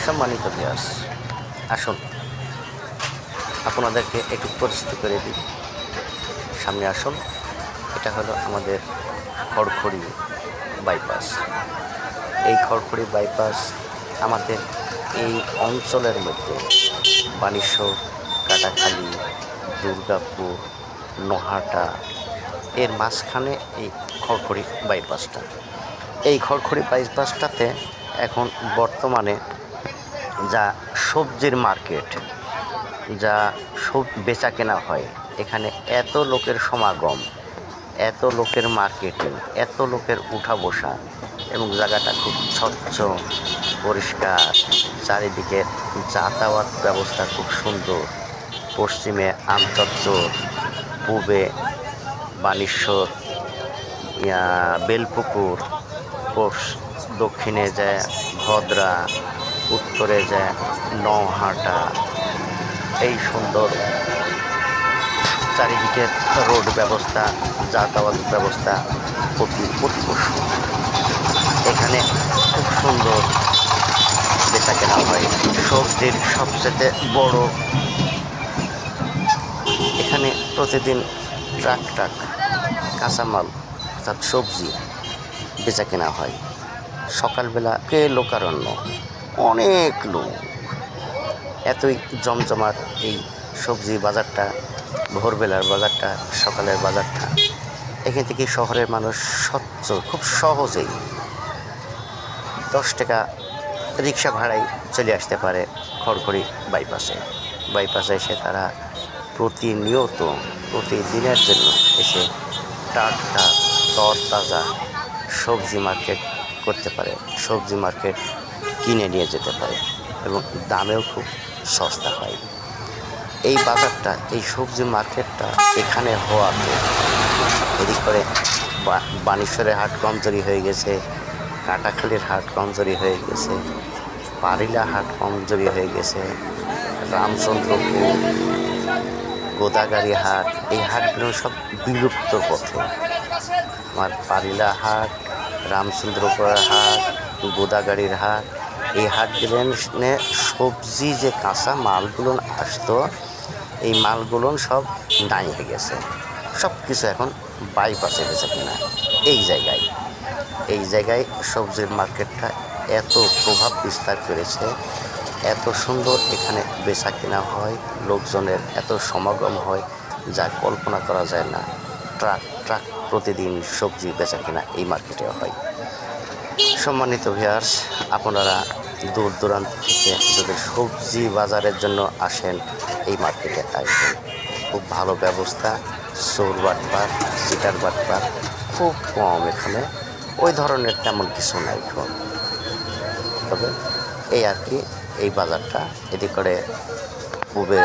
সম্মানিত ভিউয়ার্স, আসুন আপনাদেরকে একটু পরিচিত করে দিই। সামনে আসুন। এটা হলো আমাদের খড়খড়ি বাইপাস। এই খড়খড়ি বাইপাস আমাদের এই অঞ্চলের মধ্যে বানেশ্বর, কাটাখালী, দুর্গাপুর, নোহাটা এর মাঝখানে এই খড়খড়ি বাইপাসটা। এই খড়খড়ি বাইপাসটাতে এখন বর্তমানে যা সবজির মার্কেট, যা বেচা কেনা হয়, এখানে এত লোকের সমাগম, এত লোকের মার্কেটিং, এত লোকের উঠা বসা, এবং জায়গাটা খুব স্বচ্ছ পরিষ্কার। চারিদিকে যাতায়াত ব্যবস্থা খুব সুন্দর। পশ্চিমে আমচত্বর, পূবে বানেশ্বর, বেলপুকুর, দক্ষিণে যায় ভদ্রা, উত্তরে যায় নওহাটা। এই সুন্দর চারিদিকের রোড ব্যবস্থা, যাতায়াত ব্যবস্থা অতি সুন্দর। এখানে খুব সুন্দর বেচা কেনা হয়। সবজির সবচেয়ে বড়, এখানে প্রতিদিন ট্রাক ট্রাক কাঁচামাল অর্থাৎ সবজি বেচা কেনা হয়। সকালবেলা কে লোকারণ্য, অনেক লোক, এতই জমজমাট এই সবজি বাজারটা, ভোরবেলার বাজারটা, সকালের বাজারটা। এখান থেকে শহরের মানুষ খুব সহজেই 10 টাকা রিক্সা ভাড়ায় চলে আসতে পারে খড়খড়ি বাইপাসে এসে তারা প্রতিদিনের জন্য এসে টাটকা তরতাজা সবজি মার্কেট করতে পারে, সবজি মার্কেট কিনে নিয়ে যেতে পারে, এবং দামেও খুব সস্তা হয়। এই বাজারটা, এই সবজি মার্কেটটা এখানে হওয়াতে এদিক করে বানেশ্বরের হাট কমজোরি হয়ে গেছে, কাটাখালীর হাট কমজোরি হয়ে গেছে, পারিলা হাট কমজোরি হয়ে গেছে, রামচন্দ্রপুর, গোদাগাড়ি হাট, এই হাটগুলো সব বিলুপ্তর পথে। আমার পারিলা হাট, রামচন্দ্রপুরের হাট, গোদাগাড়ির হাট, এই হাটগুলো সবজি যে কাঁচা মালগুলো আসতো, এই মালগুলো সব নাই হয়ে গেছে। সব কিছু এখন বাইপাসে বেচা কিনা। এই জায়গায় সবজির মার্কেটটা এত প্রভাব বিস্তার করেছে, এত সুন্দর এখানে বেচা কেনা হয়, লোকজনের এত সমাগম হয় যা কল্পনা করা যায় না। ট্রাক প্রতিদিন সবজি বেচা কেনা এই মার্কেটে হয়। সম্মানিত ভিউয়ার্স, আপনারা দূর দূরান্ত থেকে যদি সবজি বাজারের জন্য আসেন, এই মার্কেটে আসবেন। খুব ভালো ব্যবস্থা, চোর বাটপার, চিটার বাটপার খুব কম। এখানে ওই ধরনের তেমন কিছু নাই এখন। তবে এই আর কি, এই বাজারটা এদিক করে পূবে